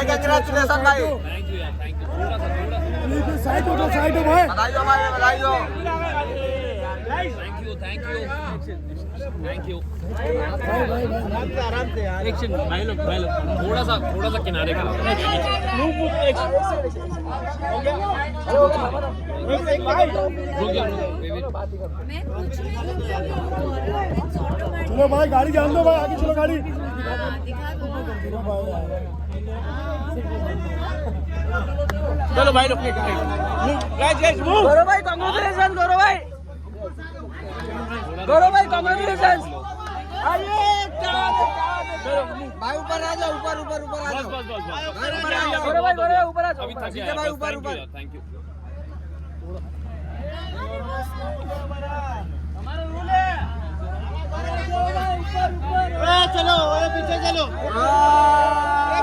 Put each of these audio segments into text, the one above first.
भाई कंग्रेचुलेशन भाई। Thank you यार, थैंक यू। थोड़ा सा साइड हो भाई। बधाई हो भाई, बधाई हो। Thank you, thank you, thank you. आराम से यार। एक्शन भाई लोग थोड़ा सा किनारे करो। मैं कुछ नहीं हूँ, it's automatic। चलो भाई गाड़ी जान दो भाई, आगे चलो गाड़ी। हाँ, दिखा दो ना। चलो भाई लोग गौरव भाई कांग्रेचुलेशन, गौरव भाई, गौरव भाई कांग्रेचुलेशन। आइए भाई ऊपर आ जाओ, ऊपर ऊपर ऊपर आ जाओ। बस गौरव भाई ऊपर आ जाओ। अभी थक ठीक है गया भाई, ऊपर ऊपर। Thank you. चलो पीछे चलो,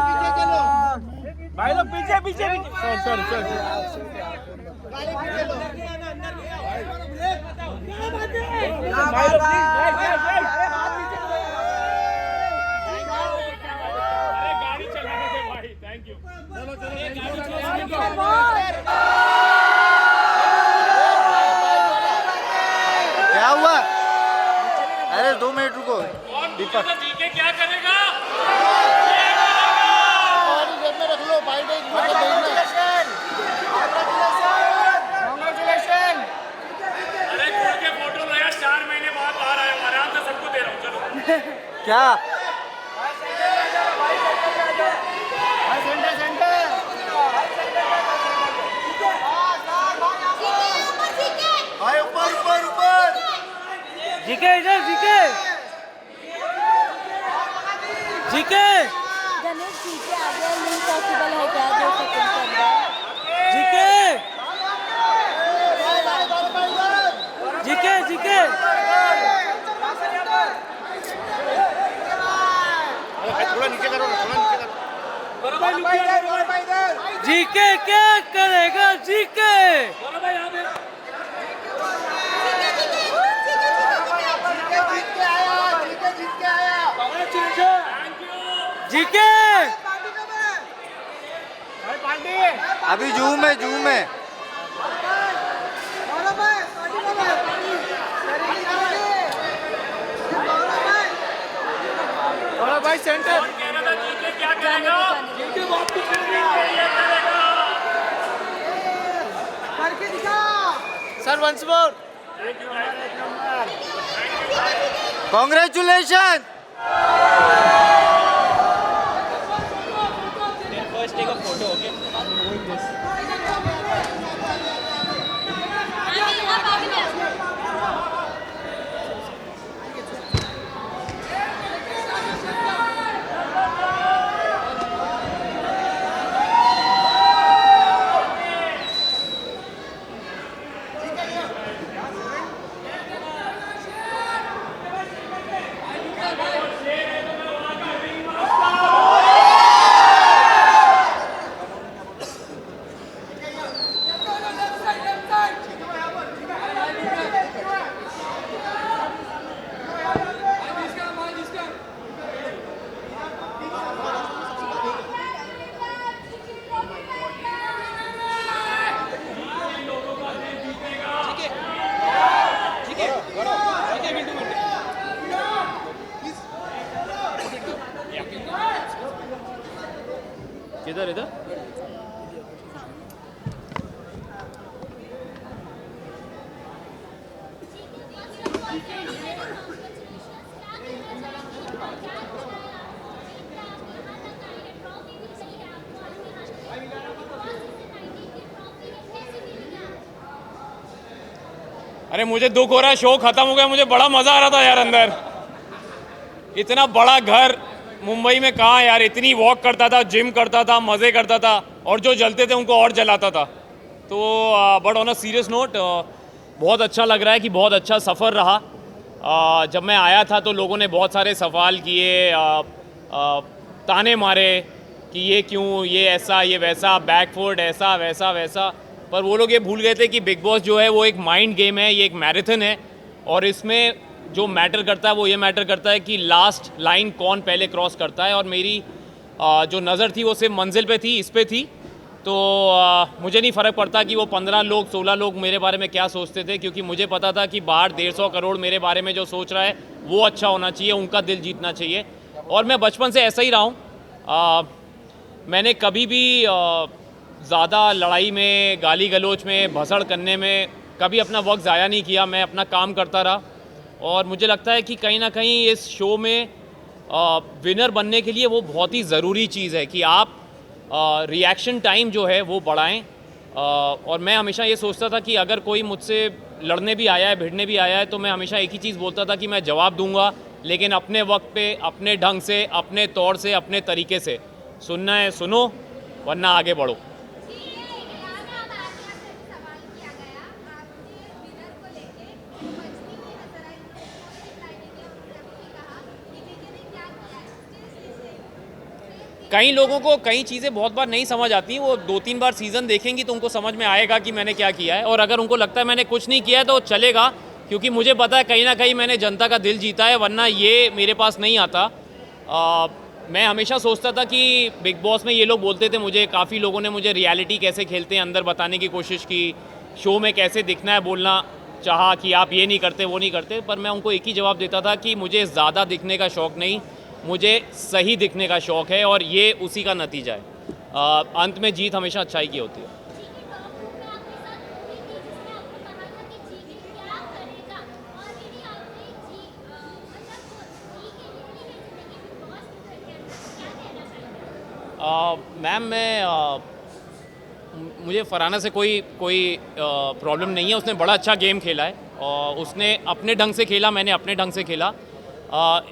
पीछे चलो भाई लोग, पीछे पीछे चल अरे गाड़ी चलाने दे भाई। Thank you. क्या हुआ? अरे 2 मिनट रुको। दीपक जीके क्या करेगा? अरे खोल के फोटो लो यार, 4 महीने बाद बाहर आए हो, आराम से सबको दे रहा हूँ। चलो क्या? भाई ऊपर ऊपर ऊपर। जीके इधर, जीके गणेश जी के आगे नहीं पॉसिबल है क्या 2 सेकंड के अंदर? जीके थोड़ा नीचे करो, थोड़ा नीचे करो। जीके क्या करेगा जीके? जीके अभी जूम है, जूम है। भाई सेंटर। कनाडा जीके क्या करेगा? जीके बहुत कुछ करेगा। Sir once more. Congratulation. First take a photo, okay? किधर इधर? अरे मुझे दुख हो रहा है, शो खत्म हो गया, मुझे बड़ा मजा आ रहा था यार अंदर। इतना बड़ा घर मुंबई में कहाँ यार, इतनी वॉक करता था, जिम करता था, मज़े करता था, और जो जलते थे उनको और जलाता था। तो but on a serious note बहुत अच्छा लग रहा है कि बहुत अच्छा सफ़र रहा। जब मैं आया था तो लोगों ने बहुत सारे सवाल किए, ताने मारे कि ये क्यों, ये ऐसा, ये वैसा, बैकफुट ऐसा वैसा वैसा, पर वो लोग ये भूल गए थे कि बिग बॉस जो है वो एक माइंड गेम है, ये एक मैराथन है, और इसमें जो मैटर करता है वो ये मैटर करता है कि लास्ट लाइन कौन पहले क्रॉस करता है। और मेरी जो नज़र थी वो सिर्फ मंजिल पे थी, इस पे थी। तो मुझे नहीं फ़र्क पड़ता कि वो 15 लोग 16 लोग मेरे बारे में क्या सोचते थे, क्योंकि मुझे पता था कि बाहर 150 करोड़ मेरे बारे में जो सोच रहा है वो अच्छा होना चाहिए, उनका दिल जीतना चाहिए। और मैं बचपन से ऐसा ही रहा हूँ। मैंने कभी भी ज़्यादा लड़ाई में, गाली गलौज में, भसड़ करने में कभी अपना वक्त ज़ाया नहीं किया। मैं अपना काम करता रहा और मुझे लगता है कि कहीं ना कहीं इस शो में विनर बनने के लिए वो बहुत ही ज़रूरी चीज़ है कि आप रिएक्शन टाइम जो है वो बढ़ाएं। और मैं हमेशा ये सोचता था कि अगर कोई मुझसे लड़ने भी आया है, भिड़ने भी आया है, तो मैं हमेशा एक ही चीज़ बोलता था कि मैं जवाब दूंगा, लेकिन अपने वक्त पे, अपने ढंग से, अपने तौर से, अपने तरीके से। सुनना है सुनो, वरना आगे बढ़ो। कई लोगों को कई चीज़ें बहुत बार नहीं समझ आती, वो 2-3 बार सीज़न देखेंगी तो उनको समझ में आएगा कि मैंने क्या किया है। और अगर उनको लगता है मैंने कुछ नहीं किया है तो चलेगा, क्योंकि मुझे पता है कहीं ना कहीं मैंने जनता का दिल जीता है, वरना ये मेरे पास नहीं आता। मैं हमेशा सोचता था कि बिग बॉस में ये लोग बोलते थे मुझे, काफ़ी लोगों ने मुझे रियलिटी कैसे खेलते हैं अंदर बताने की कोशिश की, शो में कैसे दिखना है बोलना चाहा कि आप ये नहीं करते वो नहीं करते, पर मैं उनको एक ही जवाब देता था कि मुझे ज़्यादा दिखने का शौक़ नहीं, मुझे सही दिखने का शौक़ है, और ये उसी का नतीजा है। अंत में जीत हमेशा अच्छाई की होती है। मैम मुझे फरहाना से कोई प्रॉब्लम नहीं है। उसने बड़ा अच्छा गेम खेला है और उसने अपने ढंग से खेला, मैंने अपने ढंग से खेला।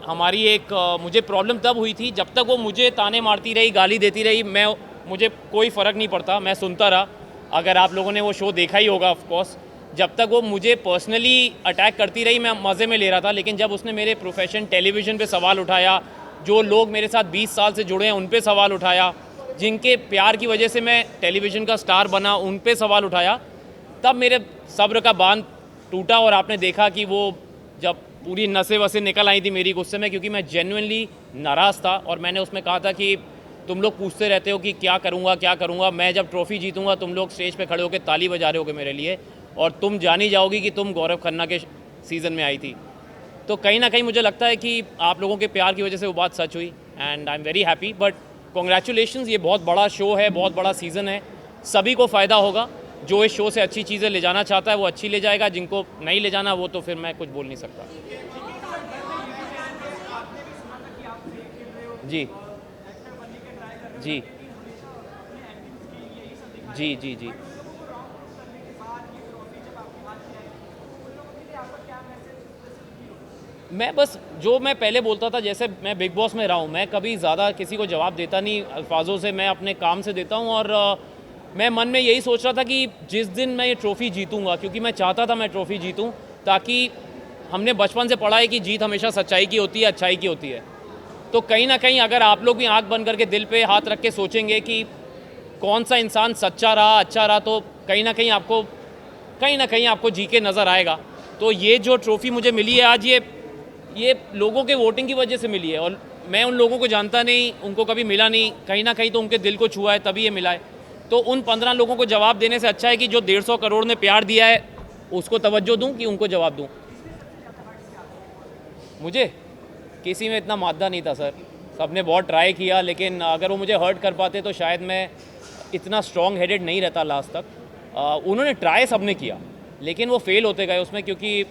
हमारी एक मुझे प्रॉब्लम तब हुई थी जब तक वो मुझे ताने मारती रही, गाली देती रही, मुझे कोई फ़र्क नहीं पड़ता, मैं सुनता रहा। अगर आप लोगों ने वो शो देखा ही होगा ऑफ कोर्स, जब तक वो मुझे पर्सनली अटैक करती रही मैं मज़े में ले रहा था। लेकिन जब उसने मेरे प्रोफेशन टेलीविज़न पे सवाल उठाया, जो लोग मेरे साथ 20 साल से जुड़े हैं उन पे सवाल उठाया, जिनके प्यार की वजह से मैं टेलीविज़न का स्टार बना उन पे सवाल उठाया, तब मेरे सब्र का बांध टूटा। और आपने देखा कि वो जब पूरी नसें वसें निकल आई थी मेरी गुस्से में, क्योंकि मैं जेन्युइनली नाराज़ था। और मैंने उसमें कहा था कि तुम लोग पूछते रहते हो कि क्या करूँगा, मैं जब ट्रॉफ़ी जीतूँगा तुम लोग स्टेज पे खड़े होकर ताली बजा रहे होगे मेरे लिए, और तुम जान ही जाओगी कि तुम गौरव खन्ना के सीज़न में आई थी। तो कहीं ना कहीं मुझे लगता है कि आप लोगों के प्यार की वजह से वो बात सच हुई, and I am very happy. But congratulations, ये बहुत बड़ा शो है, बहुत बड़ा सीज़न है, सभी को फ़ायदा होगा। जो इस शो से अच्छी चीज़ें ले जाना चाहता है वो अच्छी ले जाएगा, जिनको नहीं ले जाना वो तो फिर मैं कुछ बोल नहीं सकता। जी जी जी जी जी मैं बस जो मैं पहले बोलता था, जैसे मैं बिग बॉस में रहा हूँ, मैं कभी ज़्यादा किसी को जवाब देता नहीं अल्फाजों से, मैं अपने काम से देता हूँ। और मैं मन में यही सोच रहा था कि जिस दिन मैं ये ट्रॉफ़ी जीतूँगा, क्योंकि मैं चाहता था मैं ट्रॉफ़ी जीतूँ, ताकि हमने बचपन से पढ़ा है कि जीत हमेशा सच्चाई की होती है, अच्छाई की होती है। तो कहीं ना कहीं अगर आप लोग भी आंख बंद करके दिल पे हाथ रख के सोचेंगे कि कौन सा इंसान सच्चा रहा, अच्छा रहा, तो कहीं ना कहीं आपको जी के नज़र आएगा। तो ये जो ट्रॉफ़ी मुझे मिली है आज, ये लोगों के वोटिंग की वजह से मिली है, और मैं उन लोगों को जानता नहीं, उनको कभी मिला नहीं, कहीं ना कहीं तो उनके दिल को छुआ है तभी ये मिला है। तो उन 15 लोगों को जवाब देने से अच्छा है कि जो 150 करोड़ ने प्यार दिया है उसको तवज्जो दूं कि उनको जवाब दूं। मुझे किसी में इतना मादा नहीं था सर, सबने बहुत ट्राई किया, लेकिन अगर वो मुझे हर्ट कर पाते तो शायद मैं इतना स्ट्रॉन्ग हेडेड नहीं रहता लास्ट तक। उन्होंने ट्राई सबने किया, लेकिन वो फेल होते गए उसमें, क्योंकि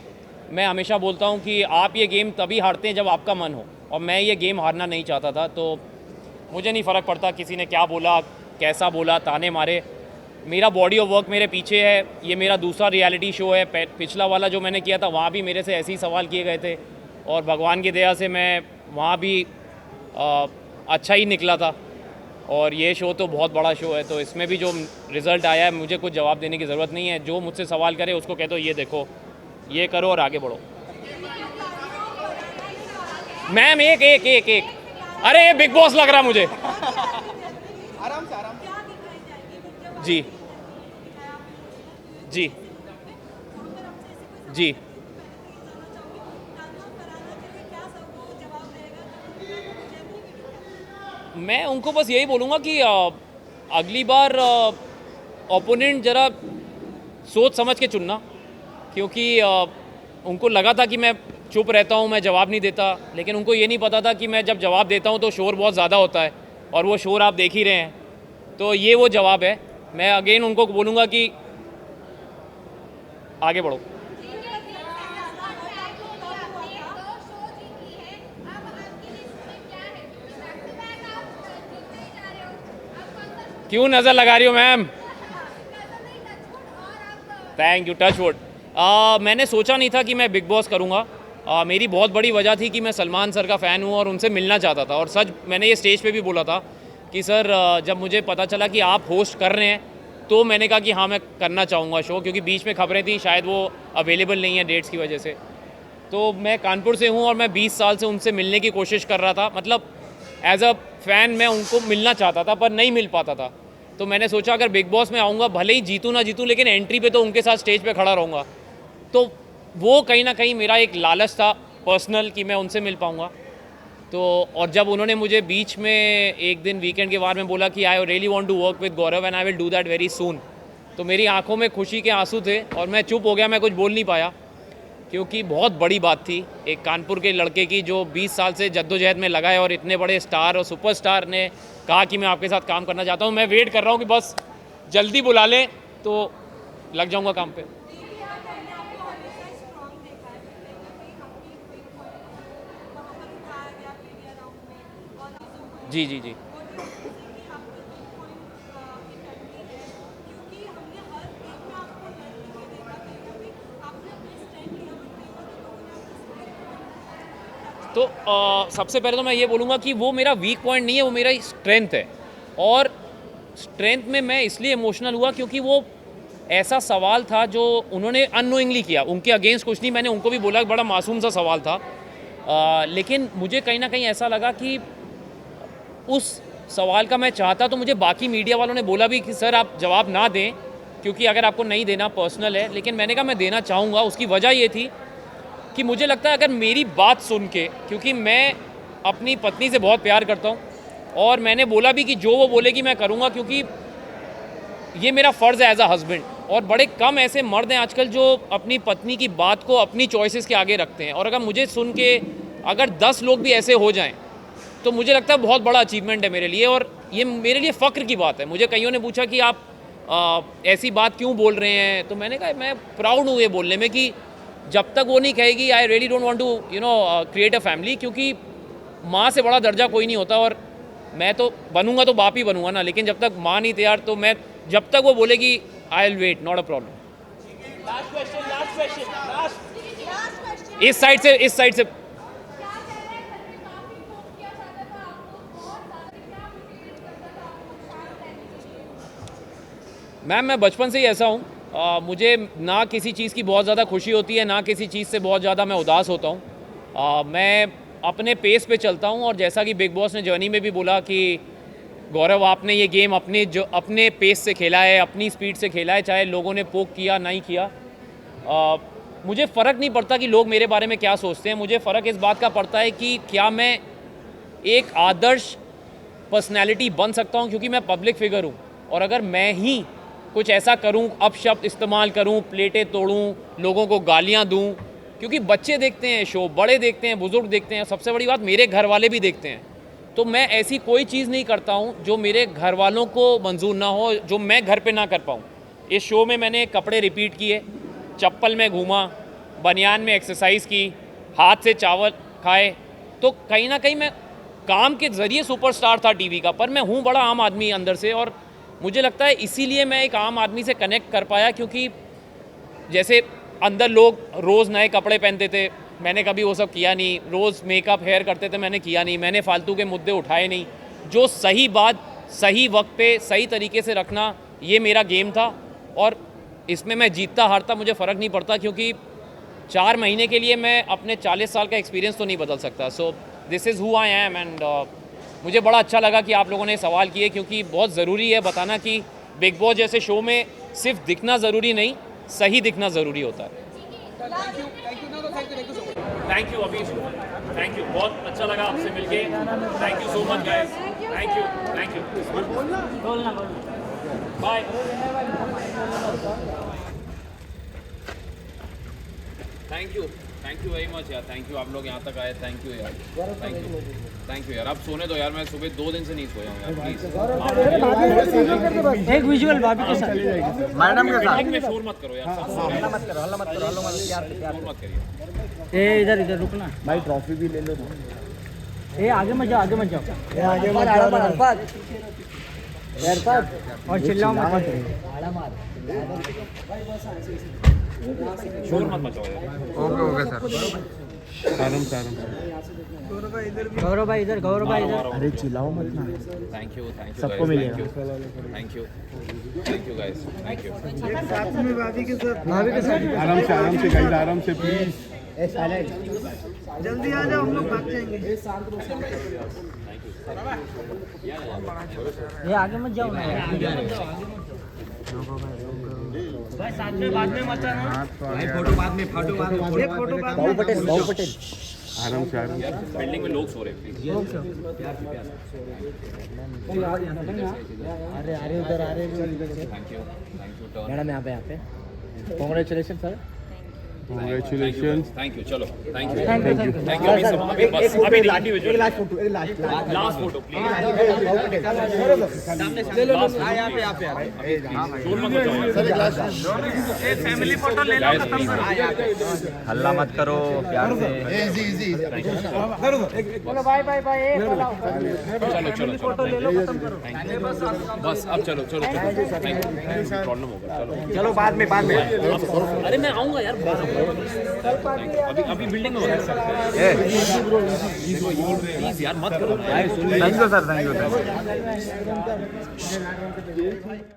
मैं हमेशा बोलता हूँ कि आप ये गेम तभी हारते हैं जब आपका मन हो, और मैं ये गेम हारना नहीं चाहता था। तो मुझे नहीं फ़र्क पड़ता किसी ने क्या बोला, कैसा बोला, ताने मारे। मेरा बॉडी ऑफ वर्क मेरे पीछे है, ये मेरा दूसरा रियलिटी शो है। पिछला वाला जो मैंने किया था वहाँ भी मेरे से ऐसे ही सवाल किए गए थे, और भगवान की दया से मैं वहाँ भी अच्छा ही निकला था। और ये शो तो बहुत बड़ा शो है, तो इसमें भी जो रिज़ल्ट आया है मुझे कुछ जवाब देने की ज़रूरत नहीं है। जो मुझसे सवाल करे उसको कह दो ये देखो, ये करो और आगे बढ़ो। मैम एक अरे बिग बॉस लग रहा मुझे। आराम से जी जी जी मैं उनको बस यही बोलूँगा कि अगली बार ओपोनेंट ज़रा सोच समझ के चुनना, क्योंकि उनको लगा था कि मैं चुप रहता हूँ, मैं जवाब नहीं देता, लेकिन उनको ये नहीं पता था कि मैं जब जवाब देता हूँ तो शोर बहुत ज़्यादा होता है, और वो शोर आप देख ही रहे हैं। तो ये वो जवाब है। मैं अगेन उनको बोलूँगा कि आगे बढ़ो। क्यों नज़र लगा रही हो ma'am? Thank you, touch wood. मैंने सोचा नहीं था कि मैं बिग बॉस करूँगा। मेरी बहुत बड़ी वजह थी कि मैं सलमान सर का फ़ैन हूँ और उनसे मिलना चाहता था। और सच मैंने ये स्टेज पे भी बोला था कि सर जब मुझे पता चला कि आप होस्ट कर रहे हैं तो मैंने कहा कि हाँ मैं करना चाहूँगा शो, क्योंकि बीच में खबरें थी शायद वो अवेलेबल नहीं है डेट्स की वजह से। तो मैं कानपुर से हूँ और मैं 20 साल से उनसे मिलने की कोशिश कर रहा था, मतलब एज अ फ़ैन मैं उनको मिलना चाहता था पर नहीं मिल पाता था। तो मैंने सोचा अगर बिग बॉस में आऊँगा, भले ही जीतूँ ना जीतूँ, लेकिन एंट्री पे तो उनके साथ स्टेज पे खड़ा रहूँगा। तो वो कहीं ना कहीं मेरा एक लालच था पर्सनल कि मैं उनसे मिल पाऊँगा। तो और जब उन्होंने मुझे बीच में एक दिन वीकेंड के बारे में बोला कि I really want to work with Gaurav and I will do that very soon, तो मेरी आंखों में खुशी के आंसू थे और मैं चुप हो गया, मैं कुछ बोल नहीं पाया, क्योंकि बहुत बड़ी बात थी एक कानपुर के लड़के की जो 20 साल से जद्दोजहद में लगा है और इतने बड़े स्टार और सुपरस्टार ने कहा कि मैं आपके साथ काम करना चाहता हूँ। मैं वेट कर रहा हूँ कि बस जल्दी बुला लें तो लग जाऊँगा काम पे। जी जी जी। तो सबसे पहले तो मैं ये बोलूँगा कि वो मेरा वीक पॉइंट नहीं है, वो मेरा स्ट्रेंथ है। और स्ट्रेंथ में मैं इसलिए इमोशनल हुआ क्योंकि वो ऐसा सवाल था जो उन्होंने अननोइंगली किया, उनके अगेंस्ट कुछ नहीं। मैंने उनको भी बोला बड़ा मासूम सा सवाल था, लेकिन मुझे कहीं ना कहीं ऐसा लगा कि उस सवाल का मैं चाहता तो मुझे बाकी मीडिया वालों ने बोला भी कि सर आप जवाब ना दें, क्योंकि अगर आपको नहीं देना पर्सनल है, लेकिन मैंने कहा मैं देना चाहूँगा। उसकी वजह ये थी कि मुझे लगता है अगर मेरी बात सुन के, क्योंकि मैं अपनी पत्नी से बहुत प्यार करता हूँ और मैंने बोला भी कि जो वो बोलेगी मैं करूँगा, क्योंकि ये मेरा फ़र्ज़ है एज अ हस्बैंड। और बड़े कम ऐसे मर्द हैं आजकल जो अपनी पत्नी की बात को अपनी चॉइसेस के आगे रखते हैं, और अगर मुझे सुन के अगर 10 लोग भी ऐसे हो जाएं तो मुझे लगता है बहुत बड़ा अचीवमेंट है मेरे लिए, और ये मेरे लिए फ़ख्र की बात है। मुझे कईयों ने पूछा कि आप ऐसी बात क्यों बोल रहे हैं, तो मैंने कहा मैं प्राउड हूँ ये बोलने में कि जब तक वो नहीं कहेगी I really don't want to create a family, क्योंकि माँ से बड़ा दर्जा कोई नहीं होता। और मैं तो बनूंगा तो बाप ही बनूंगा ना, लेकिन जब तक माँ नहीं तैयार तो मैं जब तक वो बोलेगी I will wait, not a problem. इस साइड से मैम मैं बचपन से ही ऐसा हूँ। मुझे ना किसी चीज़ की बहुत ज़्यादा खुशी होती है, ना किसी चीज़ से बहुत ज़्यादा मैं उदास होता हूँ। मैं अपने पेस पे चलता हूँ, और जैसा कि बिग बॉस ने जर्नी में भी बोला कि गौरव आपने ये गेम अपने पेस से खेला है, अपनी स्पीड से खेला है, चाहे लोगों ने पोक किया नहीं किया। मुझे फ़र्क नहीं पड़ता कि लोग मेरे बारे में क्या सोचते हैं, मुझे फ़र्क इस बात का पड़ता है कि क्या मैं एक आदर्श पर्सनैलिटी बन सकता हूँ, क्योंकि मैं पब्लिक फिगर हूँ। और अगर मैं ही कुछ ऐसा करूं, अपशब्द इस्तेमाल करूं, प्लेटें तोड़ूं, लोगों को गालियां दूं, क्योंकि बच्चे देखते हैं शो, बड़े देखते हैं, बुजुर्ग देखते हैं, सबसे बड़ी बात मेरे घर वाले भी देखते हैं। तो मैं ऐसी कोई चीज़ नहीं करता हूं जो मेरे घर वालों को मंजूर ना हो, जो मैं घर पे ना कर पाऊं। इस शो में मैंने कपड़े रिपीट किए, चप्पल में घूमा, बनियान में एक्सरसाइज की, हाथ से चावल खाए। तो कहीं ना कहीं मैं काम के ज़रिए सुपरस्टार था टीवी का, पर मैं हूँ बड़ा आम आदमी अंदर से। और मुझे लगता है इसीलिए मैं एक आम आदमी से कनेक्ट कर पाया, क्योंकि जैसे अंदर लोग रोज़ नए कपड़े पहनते थे, मैंने कभी वो सब किया नहीं। रोज़ मेकअप हेयर करते थे, मैंने किया नहीं। मैंने फालतू के मुद्दे उठाए नहीं। जो सही बात सही वक्त पे सही तरीके से रखना, ये मेरा गेम था। और इसमें मैं जीतता हारता मुझे फ़र्क नहीं पड़ता, क्योंकि 4 महीने के लिए मैं अपने 40 साल का एक्सपीरियंस तो नहीं बदल सकता। So this is who I am. And मुझे बड़ा अच्छा लगा कि आप लोगों ने सवाल किए, क्योंकि बहुत ज़रूरी है बताना कि बिग बॉस जैसे शो में सिर्फ दिखना ज़रूरी नहीं, सही दिखना ज़रूरी होता है। थैंक यू अभी। थैंक यू, बहुत अच्छा लगा आपसे मिलके। Thank you so much guys, thank you, bye. Thank you very much यार, थैंक यू, आप लोग यहाँ तक आए, थैंक यू यार, थैंक यू यार। अब सोने दो यार, मैं सुबह 2 दिन से नहीं सोया हूँ यार, प्लीज। एक विजुअल भाभी के साथ, मैडम के साथ में शोर मत करो यार, हल्ला मत करो, हल्ला मत करो, हल्ला मत शोर मत करिए। ए इधर इधर रुकना भाई ट्रॉफी भी ले लो। ए आगे मत जाओ, आगे मत जाओ, आगे मत जाओ। और चिल्लाओ मत। शोर मत मचाओ यार। Okay sir. आराम से आराम से। गौरव भाई इधर, गौरव भाई इधर। अरे चिल्लाओ मत ना। थैंक यू सबको मिलेगा। Thank you guys, thank you. साथ में भाभी के साथ। भाभी के साथ आराम से गाइस, आराम से प्लीज। जल्दी आ जाओ, हम लोग भाग जाएंगे। ये आगे मत जाओ ना यार। भाई साथ में बाद में मत आना। भाई फोटो बाद में, फोटो बाद में। ये फोटो बाद में। बाबू पटेल। आराम से आराम से। यार बिल्डिंग में लोग सो रहे हैं, प्लीज। अरे अरे उधर आ रहे थैंक यू मैडम, यहाँ पे congratulation sir. Congratulations. Thank you, चलो thank you, thank you, thank you. अभी बस, अभी individual last photo, last photo please. यहाँ पे शोर मत मचाओ। फैमिली फोटो ले लो, खत्म करो। हल्ला मत करो, प्यार से। बोलो बाय बाय बाय। चलो फोटो ले लो, खत्म करो। बस अब चलो, थैंक यू। प्रॉब्लम होगा, चलो चलो बाद में, बाद में। अरे मैं आऊंगा यार, अभी बिल्डिंग में हो रहा है। प्लीज यार मत करो। Thank you sir, thank you.